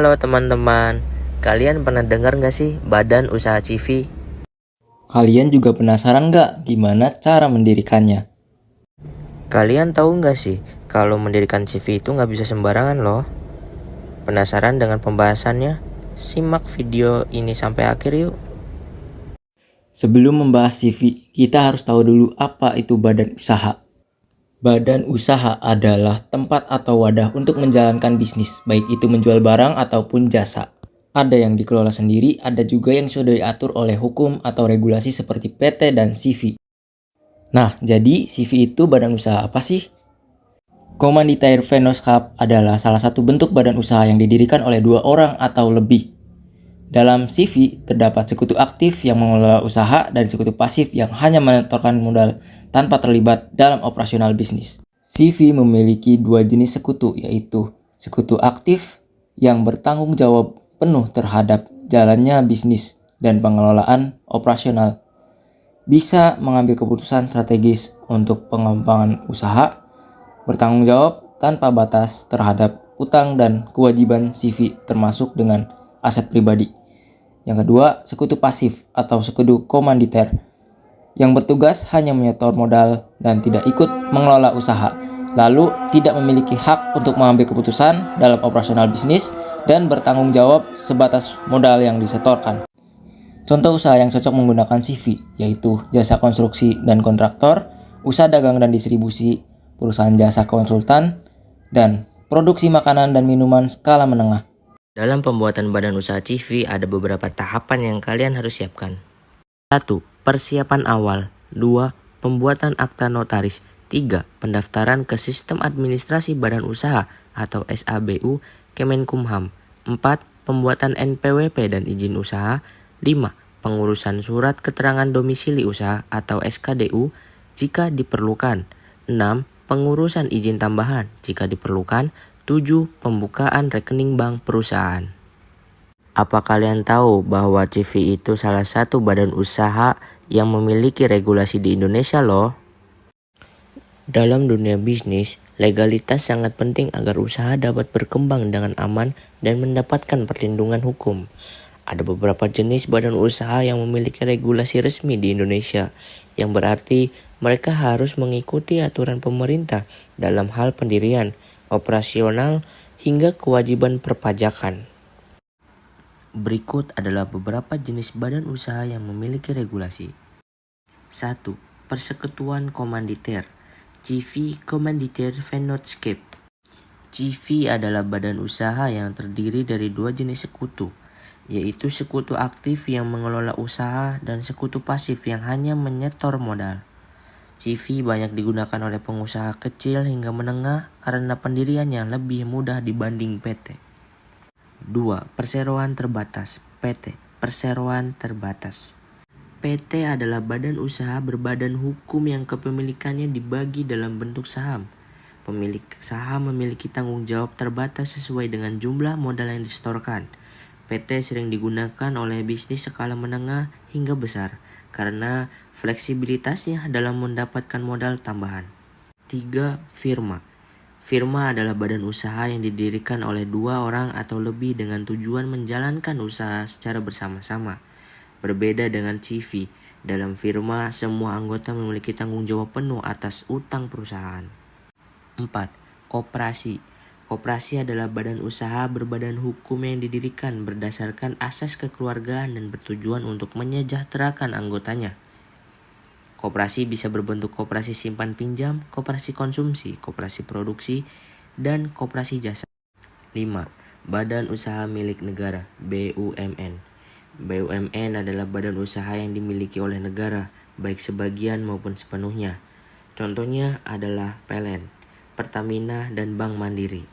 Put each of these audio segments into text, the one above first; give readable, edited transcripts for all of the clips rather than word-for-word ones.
Halo teman-teman, kalian pernah dengar nggak sih Badan Usaha CV? Kalian juga penasaran nggak gimana cara mendirikannya? Kalian tahu nggak sih kalau mendirikan CV itu nggak bisa sembarangan loh? Penasaran dengan pembahasannya? Simak video ini sampai akhir yuk. Sebelum membahas CV, kita harus tahu dulu apa itu badan usaha. Badan usaha adalah tempat atau wadah untuk menjalankan bisnis, baik itu menjual barang ataupun jasa. Ada yang dikelola sendiri, ada juga yang sudah diatur oleh hukum atau regulasi seperti PT dan CV. Nah, jadi CV itu badan usaha apa sih? Commandeitaire Vennootschap adalah salah satu bentuk badan usaha yang didirikan oleh 2 orang atau lebih. Dalam CV, terdapat sekutu aktif yang mengelola usaha dan sekutu pasif yang hanya menyetorkan modal tanpa terlibat dalam operasional bisnis. CV memiliki 2 jenis sekutu, yaitu sekutu aktif yang bertanggung jawab penuh terhadap jalannya bisnis dan pengelolaan operasional. Bisa mengambil keputusan strategis untuk pengembangan usaha, bertanggung jawab tanpa batas terhadap utang dan kewajiban CV termasuk dengan aset pribadi. Yang kedua, sekutu pasif atau sekutu komanditer yang bertugas hanya menyetor modal dan tidak ikut mengelola usaha, lalu tidak memiliki hak untuk mengambil keputusan dalam operasional bisnis dan bertanggung jawab sebatas modal yang disetorkan. Contoh usaha yang cocok menggunakan CV yaitu jasa konstruksi dan kontraktor, usaha dagang dan distribusi, perusahaan jasa konsultan, dan produksi makanan dan minuman skala menengah. Dalam pembuatan badan usaha CV ada beberapa tahapan yang kalian harus siapkan. 1. Persiapan awal. 2. Pembuatan akta notaris. 3. Pendaftaran ke Sistem Administrasi Badan Usaha atau SABU Kemenkumham. 4. Pembuatan NPWP dan izin usaha. 5. Pengurusan surat keterangan domisili usaha atau SKDU jika diperlukan. 6. Pengurusan izin tambahan jika diperlukan. 7. Pembukaan rekening bank perusahaan. Apa kalian tahu bahwa CV itu salah satu badan usaha yang memiliki regulasi di Indonesia loh? Dalam dunia bisnis, legalitas sangat penting agar usaha dapat berkembang dengan aman dan mendapatkan perlindungan hukum. Ada beberapa jenis badan usaha yang memiliki regulasi resmi di Indonesia, yang berarti mereka harus mengikuti aturan pemerintah dalam hal pendirian, operasional, hingga kewajiban perpajakan. Berikut adalah beberapa jenis badan usaha yang memiliki regulasi. 1. Persekutuan Komanditer. CV Commandeitaire Vennootschap. CV adalah badan usaha yang terdiri dari 2 jenis sekutu, yaitu sekutu aktif yang mengelola usaha dan sekutu pasif yang hanya menyetor modal. CV banyak digunakan oleh pengusaha kecil hingga menengah karena pendiriannya lebih mudah dibanding PT. 2. Perseroan terbatas. PT. Perseroan terbatas. PT adalah badan usaha berbadan hukum yang kepemilikannya dibagi dalam bentuk saham. Pemilik saham memiliki tanggung jawab terbatas sesuai dengan jumlah modal yang disetorkan. PT sering digunakan oleh bisnis skala menengah hingga besar karena fleksibilitasnya dalam mendapatkan modal tambahan. 3. Firma. Firma adalah badan usaha yang didirikan oleh 2 orang atau lebih dengan tujuan menjalankan usaha secara bersama-sama. Berbeda dengan CV, dalam firma semua anggota memiliki tanggung jawab penuh atas utang perusahaan. 4. Koperasi. Koperasi adalah badan usaha berbadan hukum yang didirikan berdasarkan asas kekeluargaan dan bertujuan untuk menyejahterakan anggotanya. Koperasi bisa berbentuk koperasi simpan pinjam, koperasi konsumsi, koperasi produksi, dan koperasi jasa. 5. Badan Usaha Milik Negara (BUMN). BUMN adalah badan usaha yang dimiliki oleh negara, baik sebagian maupun sepenuhnya. Contohnya adalah PLN, Pertamina, dan Bank Mandiri.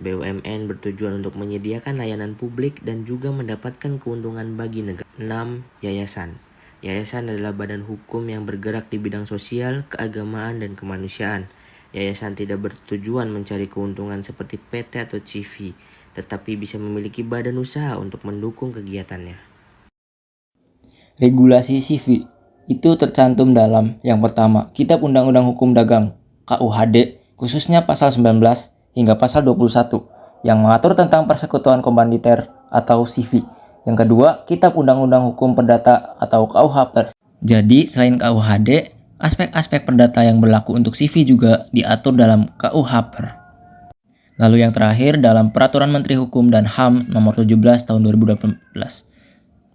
BUMN bertujuan untuk menyediakan layanan publik dan juga mendapatkan keuntungan bagi negara. 6. Yayasan. Yayasan adalah badan hukum yang bergerak di bidang sosial, keagamaan, dan kemanusiaan. Yayasan tidak bertujuan mencari keuntungan seperti PT atau CV, tetapi bisa memiliki badan usaha untuk mendukung kegiatannya. Regulasi CV itu tercantum dalam yang pertama, Kitab Undang-Undang Hukum Dagang (KUHD), khususnya pasal 19 hingga pasal 21. yang mengatur tentang persekutuan komanditer atau CV. Yang kedua, Kitab Undang-Undang Hukum Perdata atau KUH. Jadi, selain KUHD, aspek-aspek perdata yang berlaku untuk CV juga diatur dalam KUH. Lalu yang terakhir dalam Peraturan Menteri Hukum dan HAM nomor 17 tahun 2018.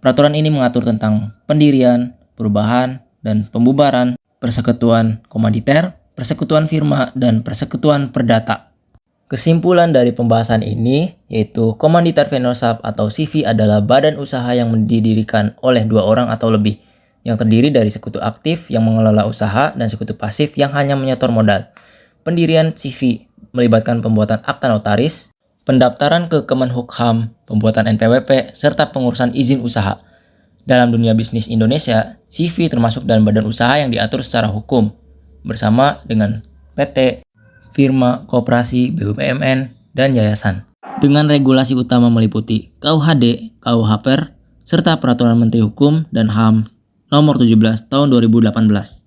Peraturan ini mengatur tentang pendirian, perubahan, dan pembubaran persekutuan komanditer, persekutuan firma, dan persekutuan perdata. Kesimpulan dari pembahasan ini yaitu komanditer vendorship atau CV adalah badan usaha yang didirikan oleh 2 orang atau lebih yang terdiri dari sekutu aktif yang mengelola usaha dan sekutu pasif yang hanya menyetor modal. Pendirian CV melibatkan pembuatan akta notaris, pendaftaran ke Kemenkumham, pembuatan NPWP, serta pengurusan izin usaha. Dalam dunia bisnis Indonesia, CV termasuk dalam badan usaha yang diatur secara hukum bersama dengan PT, firma, koperasi, BUMN, dan yayasan. Dengan regulasi utama meliputi KUHD, KUH, serta Peraturan Menteri Hukum dan HAM nomor 17 tahun 2018.